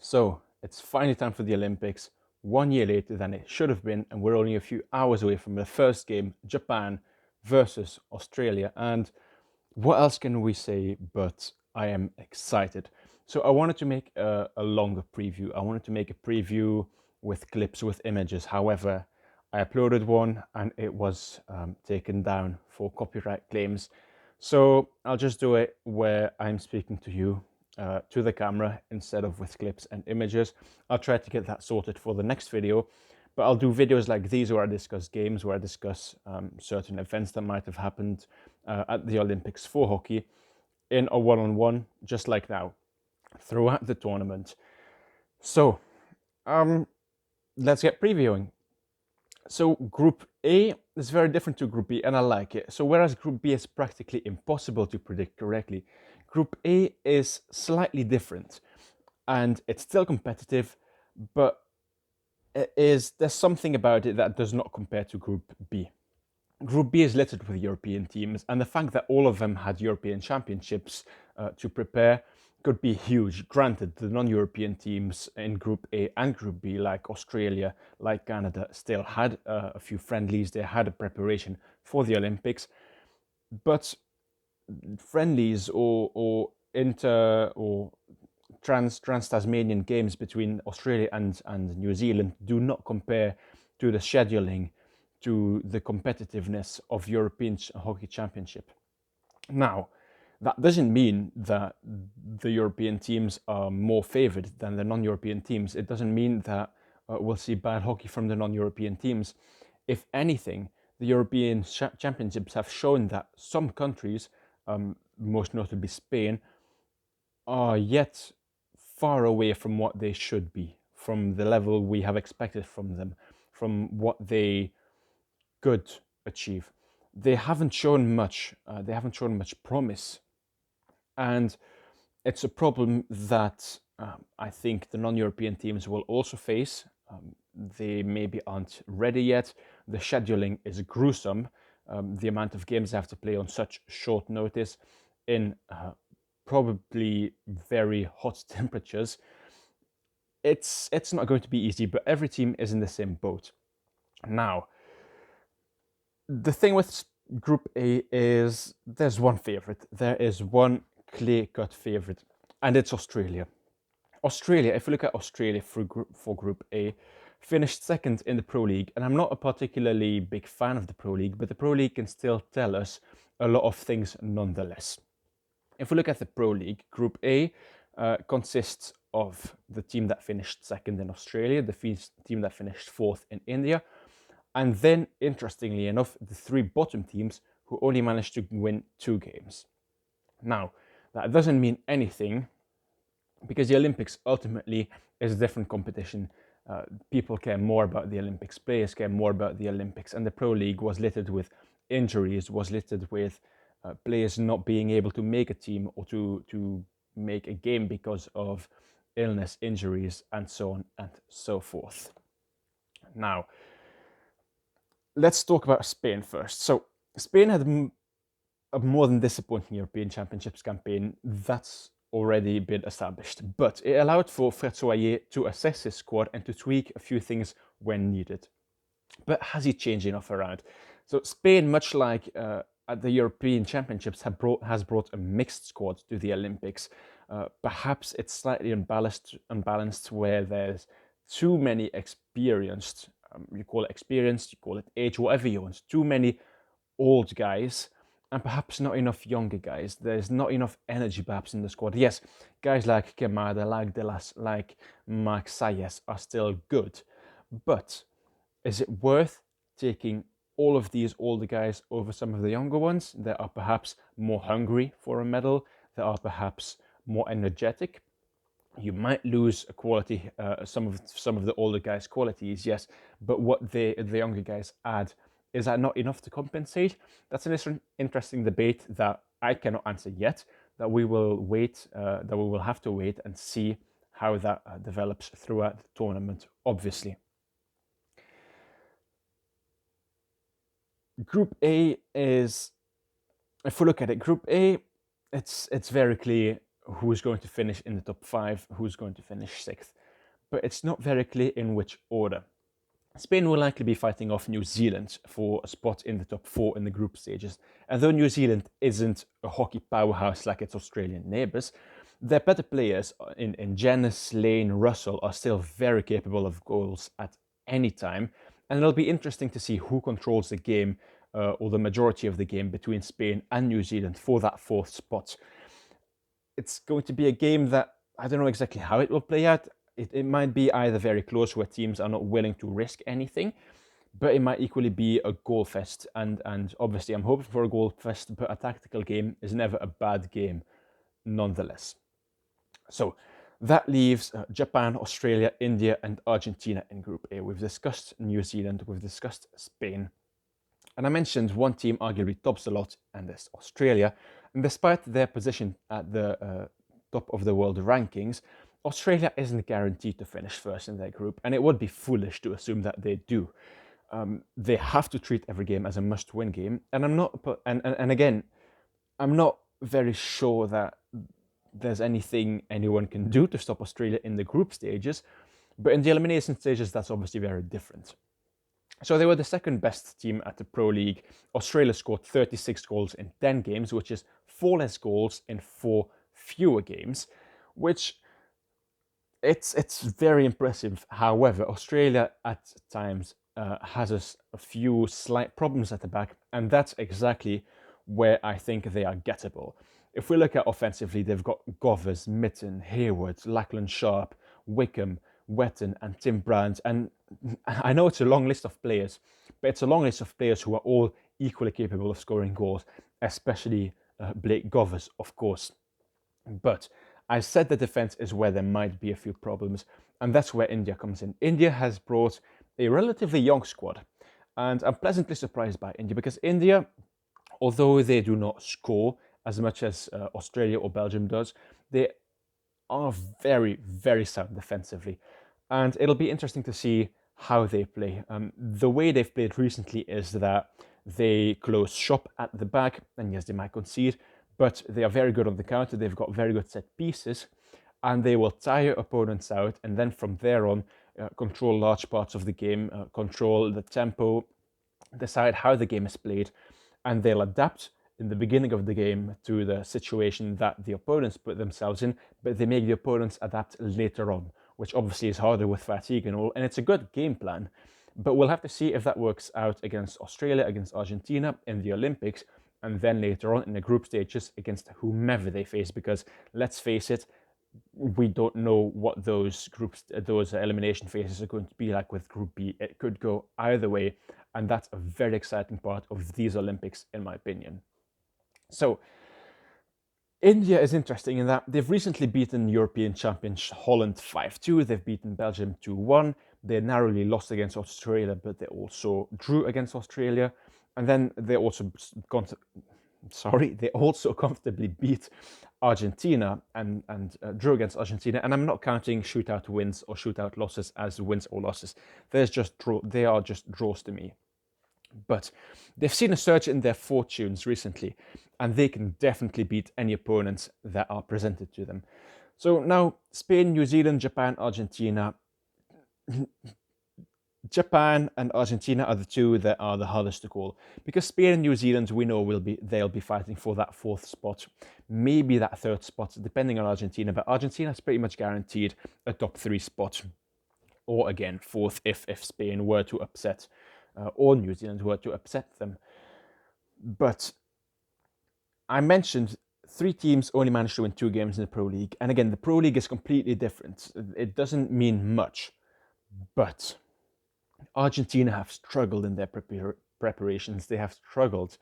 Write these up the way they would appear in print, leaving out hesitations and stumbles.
So it's finally time for the Olympics, 1 year later than it should have been, and we're only a few hours away from the first game, Japan versus Australia. And what else can we say but I am excited. So I wanted to make a longer preview. I wanted to make a preview with clips, with images. However, I uploaded one and it was taken down for copyright claims. So I'll just do it where I'm speaking to you, to the camera, instead of with clips and images. I'll try to get that sorted for the next video, but I'll do videos like these where I discuss games, where I discuss certain events that might have happened at the Olympics for hockey in a one-on-one, just like now, throughout the tournament. So let's get previewing. So Group A is very different to Group B, and I like it. So whereas Group B is practically impossible to predict correctly, Group A is slightly different, and it's still competitive, but there's something about it that does not compare to Group B. Group B is littered with European teams, and the fact that all of them had European championships to prepare could be huge. Granted, the non-European teams in Group A and Group B, like Australia, like Canada, still had a few friendlies. They had a preparation for the Olympics, but friendlies or inter or trans-Tasmanian games between Australia and New Zealand do not compare to the scheduling, to the competitiveness of European Hockey Championship. Now, that doesn't mean that the European teams are more favored than the non-European teams. It doesn't mean that we'll see bad hockey from the non-European teams. If anything, the European Championships have shown that some countries, most notably Spain, are yet far away from what they should be, from the level we have expected from them, from what they could achieve. They haven't shown much. They haven't shown much promise, and it's a problem that I think the non-European teams will also face. They maybe aren't ready yet. The scheduling is gruesome. The amount of games they have to play on such short notice in probably very hot temperatures. It's not going to be easy, but every team is in the same boat. Now, the thing with Group A is there's one favorite. There is one clear-cut favorite, and it's Australia. Australia, if you look at Australia for Group A, finished second in the Pro League, and I'm not a particularly big fan of the Pro League, but the Pro League can still tell us a lot of things nonetheless. If we look at the Pro League, Group A consists of the team that finished second in Australia, the team that finished fourth in India, and then, interestingly enough, the three bottom teams who only managed to win 2 games. Now, that doesn't mean anything because the Olympics ultimately is a different competition. People care more about the Olympics, players care more about the Olympics, and the Pro League was littered with injuries, was littered with players not being able to make a team or to make a game because of illness, injuries, and so on and so forth. Now, let's talk about Spain first. So, Spain had a more than disappointing European Championships campaign. That's already been established, but it allowed for Fred to assess his squad and to tweak a few things when needed. But has he changed enough around? So Spain, much like at the European Championships, has brought a mixed squad to the Olympics. Perhaps it's slightly unbalanced where there's too many experienced, you call it experienced, you call it age, whatever you want, too many old guys, and perhaps not enough younger guys. There's not enough energy perhaps in the squad. Yes, guys like Quemada, like Delas, like Mark Sayes are still good, but is it worth taking all of these older guys over some of the younger ones that are perhaps more hungry for a medal, that are perhaps more energetic? You might lose a quality, some of the older guys' qualities, yes, but what the younger guys add, is that not enough to compensate? That's an interesting debate that I cannot answer yet. That we will wait, that we will have to wait and see how that develops throughout the tournament. Obviously, Group A is, if we look at it, Group A, it's very clear who's going to finish in the top 5, who's going to finish 6th. But it's not very clear in which order. Spain will likely be fighting off New Zealand for a spot in the top 4 in the group stages. And though New Zealand isn't a hockey powerhouse like its Australian neighbours, their better players in Janice, Lane, Russell are still very capable of goals at any time. And it'll be interesting to see who controls the game, or the majority of the game, between Spain and New Zealand for that 4th spot. It's going to be a game that I don't know exactly how it will play out. It might be either very close where teams are not willing to risk anything, but it might equally be a goal fest. And obviously I'm hoping for a goal fest, but a tactical game is never a bad game nonetheless. So that leaves Japan, Australia, India, and Argentina in Group A. We've discussed New Zealand, we've discussed Spain. And I mentioned one team arguably tops a lot, and that's Australia. And despite their position at the top of the world rankings, Australia isn't guaranteed to finish first in their group, and it would be foolish to assume that they do. They have to treat every game as a must-win game, and again, I'm not very sure that there's anything anyone can do to stop Australia in the group stages, but in the elimination stages, that's obviously very different. So they were the second best team at the Pro League. Australia scored 36 goals in 10 games, which is 4 less goals in 4 fewer games, which it's very impressive. However, Australia at times has a few slight problems at the back, and that's exactly where I think they are gettable. If we look at offensively, they've got Govers, Mitten, Hayward, Lachlan Sharp, Wickham, Wetton, and Tim Brand. And I know it's a long list of players, but it's a long list of players who are all equally capable of scoring goals, especially Blake Govers, of course. But I said the defense is where there might be a few problems, and that's where India comes in. India has brought a relatively young squad, and I'm pleasantly surprised by India because India, although they do not score as much as Australia or Belgium does, they are very, very sound defensively. And it'll be interesting to see how they play. The way they've played recently is that they close shop at the back, and yes, they might concede, but they are very good on the counter. They've got very good set pieces, and they will tire opponents out, and then from there on, control large parts of the game, control the tempo, decide how the game is played, and they'll adapt in the beginning of the game to the situation that the opponents put themselves in, but they make the opponents adapt later on, which obviously is harder with fatigue and all, and it's a good game plan. But we'll have to see if that works out against Australia, against Argentina in the Olympics, and then later on in the group stages against whomever they face, because let's face it, we don't know what those elimination phases are going to be like with Group B. It could go either way, and that's a very exciting part of these Olympics, in my opinion. So India is interesting in that they've recently beaten European champions Holland 5-2. They've beaten Belgium 2-1. They narrowly lost against Australia, but they also drew against Australia. And then they also comfortably beat Argentina and drew against Argentina. And I'm not counting shootout wins or shootout losses as wins or losses. They are just draws to me. But they've seen a surge in their fortunes recently, and they can definitely beat any opponents that are presented to them. So now, Spain, New Zealand, Japan, Argentina. Japan and Argentina are the two that are the hardest to call, because Spain and New Zealand, we know they'll be fighting for that 4th spot, maybe that 3rd spot, depending on Argentina. But Argentina is pretty much guaranteed a top 3 spot, or again 4th if Spain were to upset or New Zealand were to upset them. But I mentioned 3 teams only managed to win 2 games in the Pro League. And again, the Pro League is completely different. It doesn't mean much. But Argentina have struggled in their preparations. They have struggled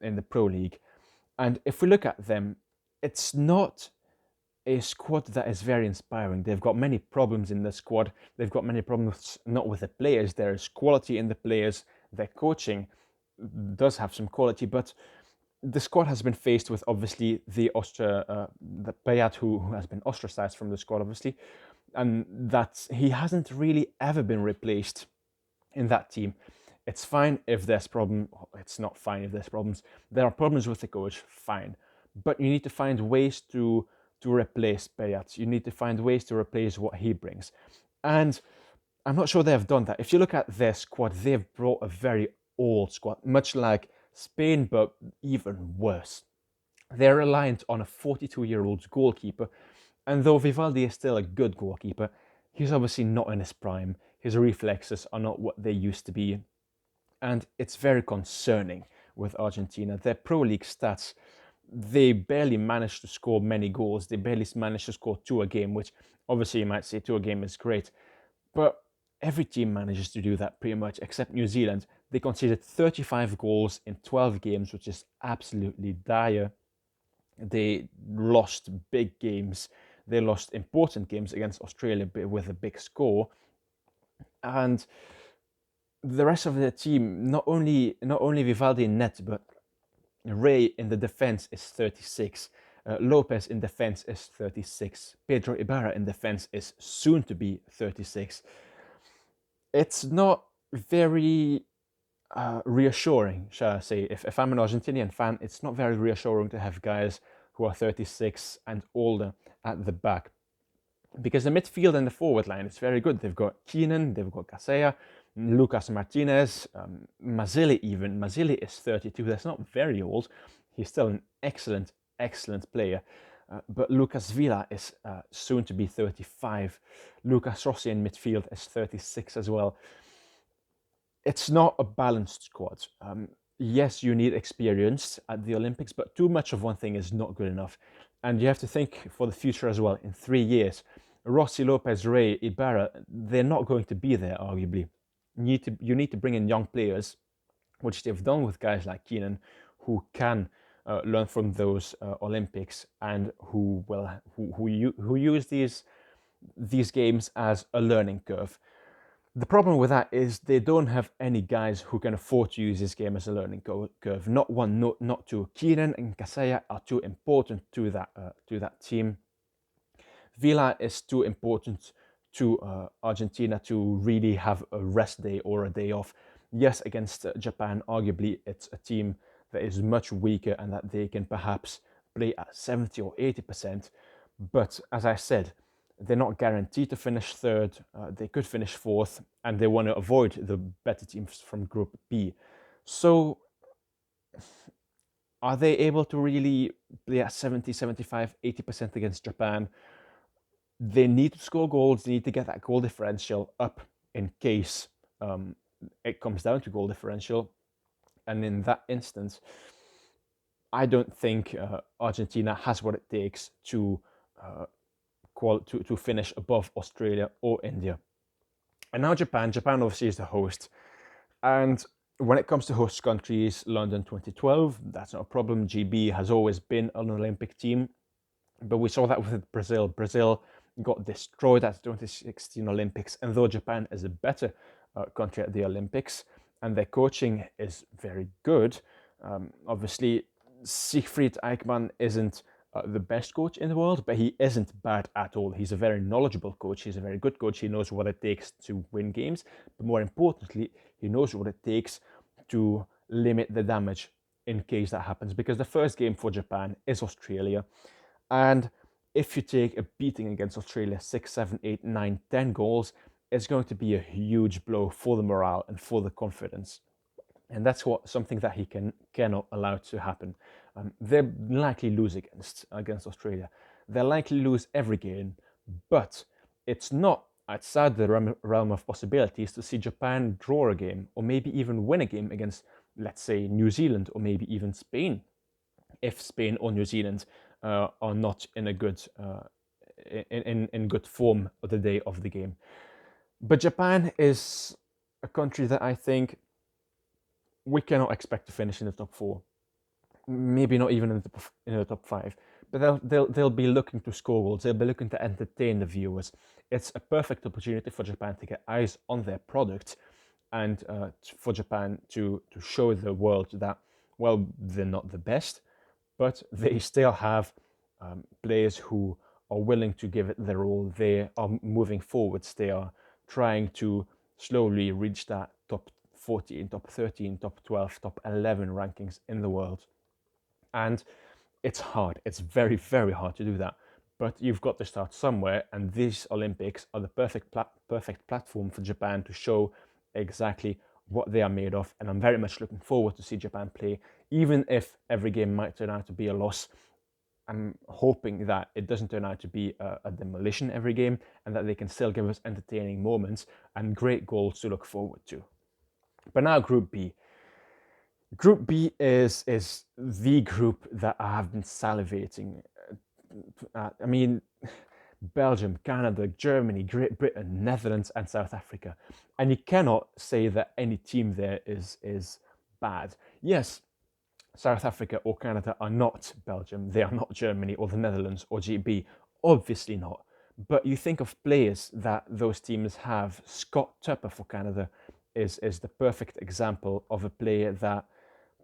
in the Pro League. And if we look at them, it's not a squad that is very inspiring. They've got many problems in the squad. They've got many problems not with the players. There is quality in the players. Their coaching does have some quality, but the squad has been faced with obviously the Payet who has been ostracized from the squad, obviously, and that he hasn't really ever been replaced in that team. It's fine if there's problem. It's not fine if there's problems. There are problems with the coach, fine, but you need to find ways to to replace Payet. You need to find ways to replace what he brings. And I'm not sure they have done that. If you look at their squad, they've brought a very old squad, much like Spain, but even worse. They're reliant on a 42-year-old goalkeeper, and though Vivaldi is still a good goalkeeper, he's obviously not in his prime. His reflexes are not what they used to be, and it's very concerning with Argentina. Their Pro League stats, they barely manage to score many goals. They barely manage to score 2 a game, which obviously you might say 2 a game is great, but every team manages to do that pretty much, except New Zealand. They conceded 35 goals in 12 games, which is absolutely dire. They lost big games. They lost important games against Australia with a big score. And the rest of the team, not only Vivaldi in net, but Ray in the defense is 36. Lopez in defense is 36. Pedro Ibarra in defense is soon to be 36. It's not very reassuring, shall I say. If I'm an Argentinian fan, it's not very reassuring to have guys who are 36 and older at the back. Because the midfield and the forward line is very good. They've got Keenan, they've got Casella, Lucas Martinez, Mazzilli even. Mazzilli is 32. That's not very old. He's still an excellent, excellent player. But Lucas Villa is soon to be 35. Lucas Rossi in midfield is 36 as well. It's not a balanced squad. Yes, you need experience at the Olympics, but too much of one thing is not good enough. And you have to think for the future as well. In 3 years, Rossi, Lopez, Ray, Ibarra, they're not going to be there, arguably. You need to bring in young players, which they've done with guys like Keenan, who can learn from those Olympics and who use these games as a learning curve. The problem with that is they don't have any guys who can afford to use this game as a learning curve. Not one, not two. Keenan and Casella are too important to that team. Villa is too important to Argentina to really have a rest day or a day off. Yes, against Japan, arguably it's a team that is much weaker and that they can perhaps play at 70 or 80%. But as I said, they're not guaranteed to finish third. They could finish fourth, and they want to avoid the better teams from Group B. So are they able to really play at 70, 75, 80% against Japan? They need to score goals. They need to get that goal differential up in case it comes down to goal differential. And in that instance, I don't think Argentina has what it takes to finish above Australia or India. And now Japan obviously is the host. And when it comes to host countries, London 2012, that's not a problem. GB has always been an Olympic team. But we saw that with Brazil. Brazil got destroyed at the 2016 Olympics. And though Japan is a better country at the Olympics, and their coaching is very good, obviously Siegfried Eichmann isn't the best coach in the world, but he isn't bad at all. He's a very knowledgeable coach. He's a very good coach. He knows what it takes to win games. But more importantly, he knows what it takes to limit the damage in case that happens. Because the first game for Japan is Australia. And if you take a beating against Australia, 6, 7, 8, 9, 10 goals, it's going to be a huge blow for the morale and for the confidence. And that's something that he cannot allow to happen. They're likely lose against Australia. They'll likely lose every game, but it's not outside the realm of possibilities to see Japan draw a game or maybe even win a game against, let's say, New Zealand or maybe even Spain, if Spain or New Zealand are not in a good in good form on the day of the game. But Japan is a country that I think we cannot expect to finish in the top 4. Maybe not even in the top 5, but they'll be looking to score goals. They'll be looking to entertain the viewers. It's a perfect opportunity for Japan to get eyes on their product, and for Japan to show the world that, well, they're not the best, but they still have players who are willing to give it their all. They are moving forwards. They are trying to slowly reach that top 14, top 13, top 12, top 11 rankings in the world. And it's hard. It's very, very hard to do that. But you've got to start somewhere, and these Olympics are the perfect platform for Japan to show exactly what they are made of. And I'm very much looking forward to see Japan play, even if every game might turn out to be a loss. I'm hoping that it doesn't turn out to be a demolition every game, and that they can still give us entertaining moments and great goals to look forward to. But now Group B. Group B is the group that I have been salivating. I mean, Belgium, Canada, Germany, Great Britain, Netherlands, and South Africa. And you cannot say that any team there is bad. Yes, South Africa or Canada are not Belgium, they are not Germany or the Netherlands or GB, obviously not. But you think of players that those teams have. Scott Tupper for Canada is the perfect example of a player that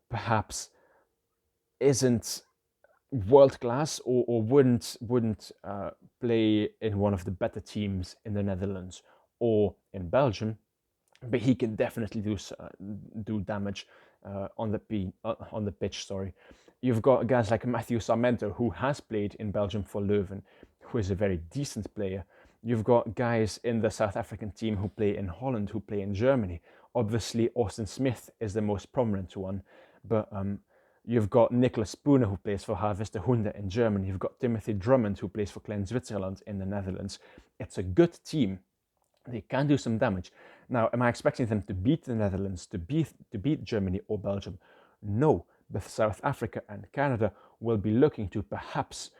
perhaps isn't world class or wouldn't play in one of the better teams in the Netherlands or in Belgium, but he can definitely do damage on the pitch. Sorry, you've got guys like Matthew Sarmento, who has played in Belgium for Leuven, who is a very decent player. You've got guys in the South African team who play in Holland, who play in Germany. Obviously, Austin Smith is the most prominent one, but you've got Nicholas Spooner, who plays for Harvester Hunde in Germany. You've got Timothy Drummond, who plays for Klein Zwitserland in the Netherlands. It's a good team. They can do some damage. Now, am I expecting them to beat the Netherlands, to beat Germany or Belgium? No, but South Africa and Canada will be looking to perhaps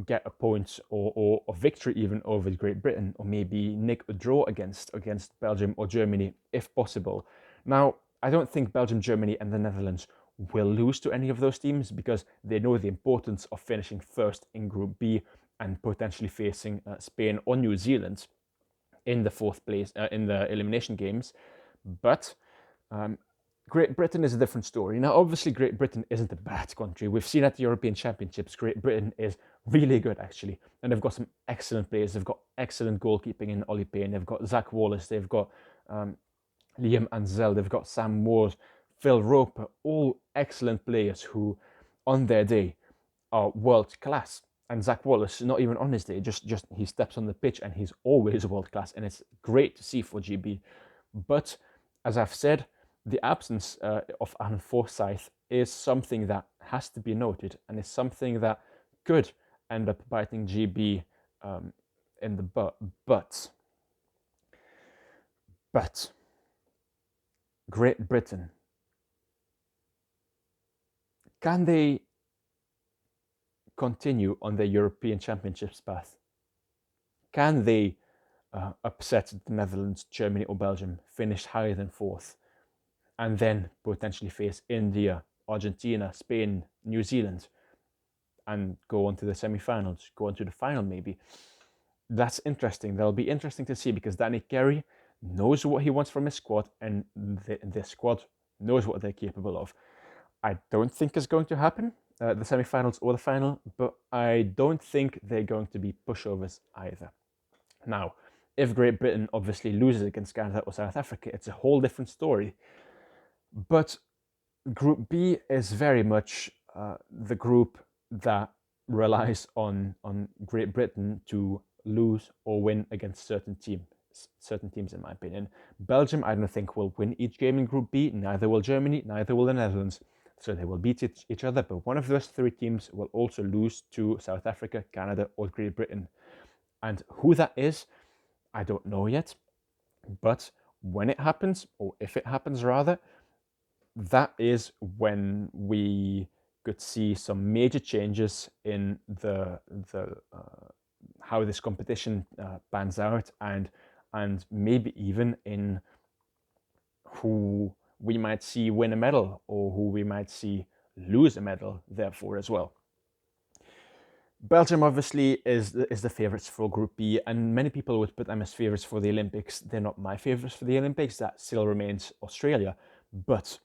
get a point or a victory even over Great Britain, or maybe nick a draw against Belgium or Germany if possible. Now, I don't think Belgium, Germany, and the Netherlands will lose to any of those teams because they know the importance of finishing first in Group B and potentially facing Spain or New Zealand in the fourth place in the elimination games. But Great Britain is a different story. Now, obviously, Great Britain isn't a bad country. We've seen at the European Championships, Great Britain is really good, actually. And they've got some excellent players. They've got excellent goalkeeping in Ollie Payne. They've got Zach Wallace. They've got Liam Ansell. They've got Sam Moore, Phil Roper, all excellent players who, on their day, are world class. And Zach Wallace, not even on his day, just he steps on the pitch and he's always world class, and it's great to see for GB. But as I've said, the absence of Alan Forsyth is something that has to be noted, and is something that could end up biting GB in the butt. But Great Britain, can they continue on their European Championships path? Can they upset the Netherlands, Germany, or Belgium, finish higher than fourth, and then potentially face India, Argentina, Spain, New Zealand, and go on to the semi-finals, go on to the final maybe? That's interesting. That'll be interesting to see, because Danny Carey knows what he wants from his squad, and this squad knows what they're capable of. I don't think it's going to happen, the semi-finals or the final, but I don't think they're going to be pushovers either. Now, if Great Britain obviously loses against Canada or South Africa, it's a whole different story. But Group B is very much the group that relies on Great Britain to lose or win against certain teams, in my opinion. Belgium, I don't think, will win each game in Group B. Neither will Germany, neither will the Netherlands. So they will beat each other, but one of those three teams will also lose to South Africa, Canada, or Great Britain. And who that is, I don't know yet. But when it happens, or if it happens rather, that is when we could see some major changes in the how this competition pans out, and maybe even in who we might see win a medal or who we might see lose a medal, therefore, as well. Belgium obviously is the favourites for Group B, and many people would put them as favourites for the Olympics. They're not my favourites for the Olympics. That still remains Australia. But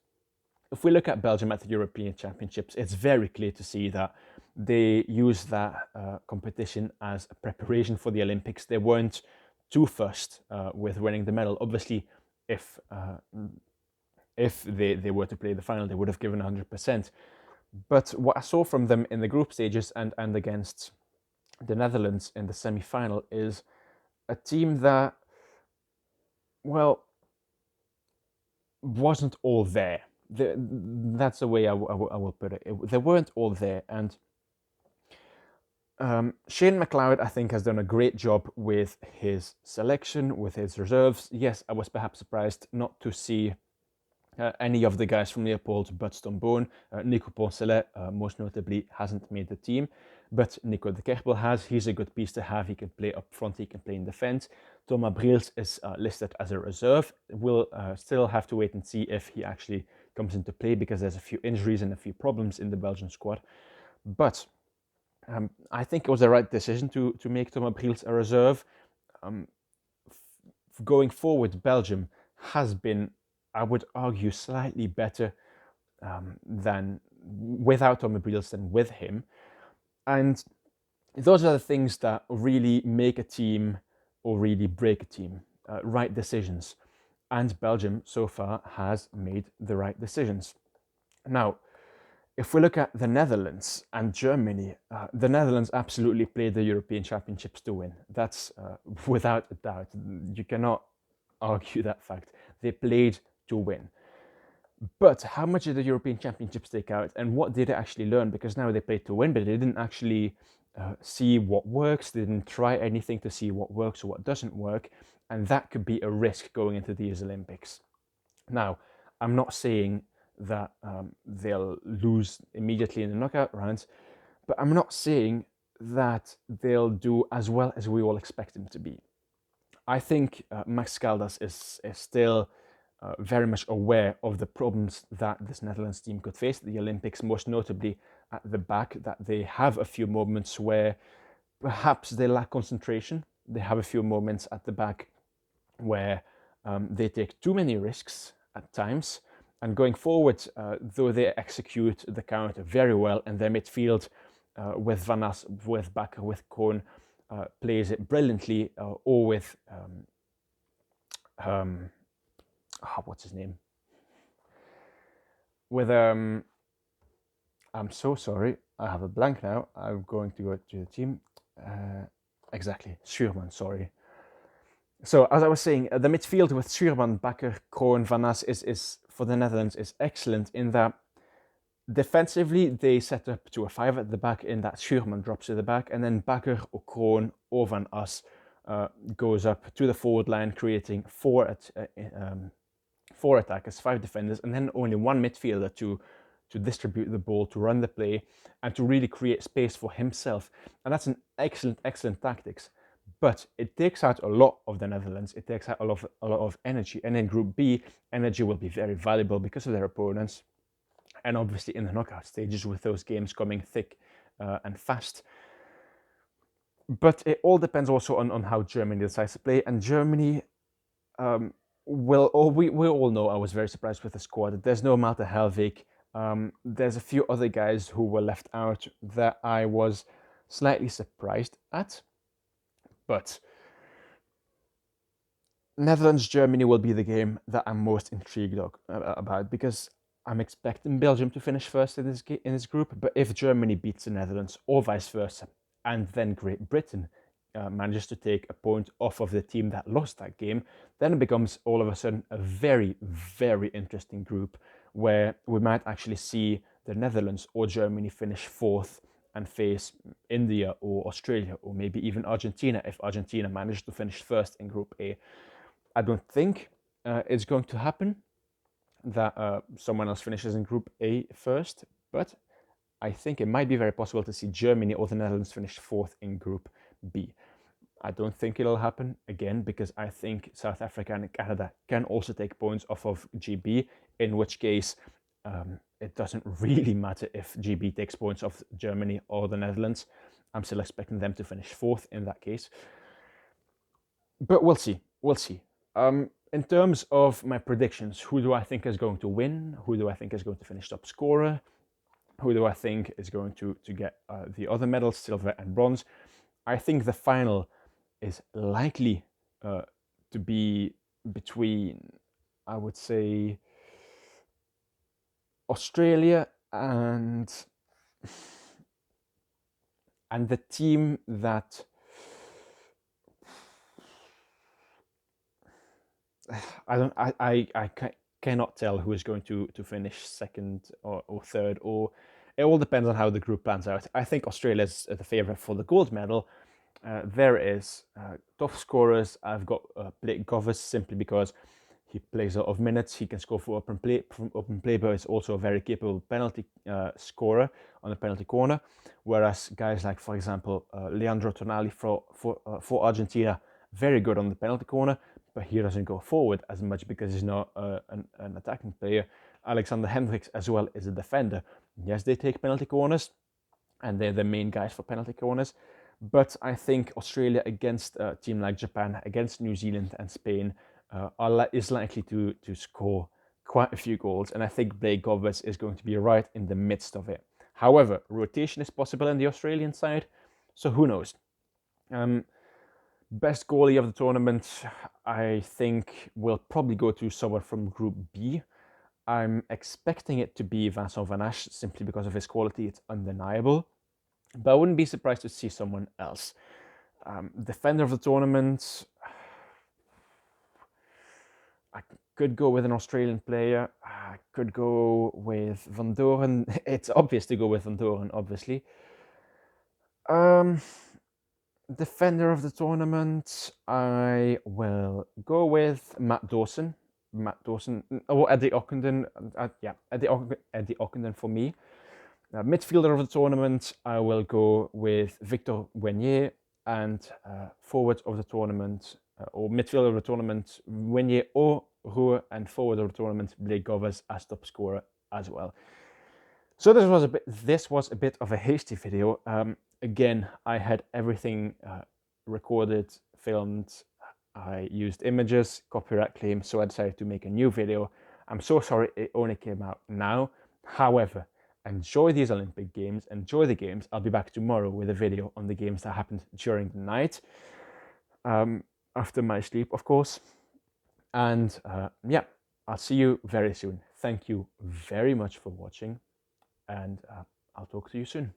if we look at Belgium at the European Championships, it's very clear to see that they use that competition as a preparation for the Olympics. They weren't too fussed with winning the medal. Obviously, if they were to play the final, they would have given 100%. But what I saw from them in the group stages and against the Netherlands in the semi-final is a team that, well, wasn't all there. That's the way I will put it. They weren't all there. And Shane McLeod, I think, has done a great job with his selection, with his reserves. Yes, I was perhaps surprised not to see any of the guys from Leopold but Stonebone. Nico Poncelet, most notably, hasn't made the team, but Nico de Kerpel has. He's a good piece to have. He can play up front, he can play in defense. Thomas Briels is listed as a reserve. We'll still have to wait and see if he actually comes into play, because there's a few injuries and a few problems in the Belgian squad. But I think it was the right decision to make Thomas Briels a reserve. Going forward, Belgium has been, I would argue, slightly better than without Thomas Briels than with him. And those are the things that really make a team or really break a team. Right decisions. And Belgium so far has made the right decisions. Now, if we look at the Netherlands and Germany, the Netherlands absolutely played the European Championships to win. That's without a doubt. You cannot argue that fact. They played to win. But how much did the European Championships take out, and what did they actually learn? Because now they played to win, but they didn't actually see what works. They didn't try anything to see what works or what doesn't work, and that could be a risk going into these Olympics. Now, I'm not saying that they'll lose immediately in the knockout rounds, but I'm not saying that they'll do as well as we all expect them to be. I think Max Caldas is still very much aware of the problems that this Netherlands team could face at the Olympics, most notably at the back, that they have a few moments where perhaps they lack concentration. They have a few moments at the back where they take too many risks at times. And going forward, though they execute the counter very well, and their midfield with Van As, with Bakker, with Kroon, plays it brilliantly, or with what's his name? With I'm so sorry, I have a blank now. I'm going to go to the team. Exactly, Schuurman, sorry. So as I was saying, the midfield with Schuurman, Bakker, Kroon, Van As is for the Netherlands is excellent in that defensively they set up to a 5 at the back, in that Schuurman drops to the back, and then Bakker or Kroon or Van As goes up to the forward line, creating four attackers, 5 defenders, and then only one midfielder to distribute the ball, to run the play, and to really create space for himself. And that's an excellent tactics. But it takes out a lot of the Netherlands. It takes out a lot of energy. And in Group B, energy will be very valuable because of their opponents. And obviously in the knockout stages, with those games coming thick and fast. But it all depends also on how Germany decides to play. And Germany we all know, I was very surprised with the squad. There's no Malte Helvig. There's a few other guys who were left out that I was slightly surprised at. But Netherlands-Germany will be the game that I'm most intrigued about, because I'm expecting Belgium to finish first in this group. But if Germany beats the Netherlands, or vice versa, and then Great Britain manages to take a point off of the team that lost that game, then it becomes all of a sudden a very, very interesting group, where we might actually see the Netherlands or Germany finish fourth and face India or Australia, or maybe even Argentina, if Argentina managed to finish first in Group A. I don't think it's going to happen that someone else finishes in Group A first, but I think it might be very possible to see Germany or the Netherlands finish fourth in Group B. I don't think it'll happen, again, because I think South Africa and Canada can also take points off of GB, in which case it doesn't really matter if GB takes points off Germany or the Netherlands. I'm still expecting them to finish fourth in that case. But we'll see. In terms of my predictions, who do I think is going to win? Who do I think is going to finish top scorer? Who do I think is going to get the other medals, silver and bronze? I think the final is likely to be between, I would say, Australia and And the team that I cannot tell who is going to finish second or third, or it all depends on how the group pans out. I think Australia is the favorite for the gold medal. There it is. Top scorers, I've got Blake Govers, simply because he plays a lot of minutes. He can score from open play, but is also a very capable penalty scorer on the penalty corner. Whereas guys like, for example, Leandro Tonali for Argentina, very good on the penalty corner, but he doesn't go forward as much because he's not an attacking player. Alexander Hendricks as well is a defender. Yes, they take penalty corners, and they're the main guys for penalty corners. But I think Australia against a team like Japan, against New Zealand and Spain, is likely to score quite a few goals. And I think Blake Govers is going to be right in the midst of it. However, rotation is possible in the Australian side, so who knows? Best goalie of the tournament, I think, will probably go to someone from Group B. I'm expecting it to be Vincent Van Asch simply because of his quality. It's undeniable. But I wouldn't be surprised to see someone else. Defender of the tournament, I could go with an Australian player. I could go with Van Doren. It's obvious to go with Van Doren, obviously. Defender of the tournament, I will go with Matt Dawson. Or Eddie Ockenden. Eddie Ockenden for me. Midfielder of the tournament, I will go with Victor Wenier, and forward of the tournament, or midfielder of the tournament, Wenier or Roer, and forward of the tournament, Blake Govers as top scorer as well. So this was a bit of a hasty video. Again, I had everything recorded, filmed. I used images, copyright claims, so I decided to make a new video. I'm so sorry it only came out now. However, enjoy these Olympic Games, enjoy the games. I'll be back tomorrow with a video on the games that happened during the night, after my sleep, of course. And yeah, I'll see you very soon. Thank you very much for watching, and I'll talk to you soon.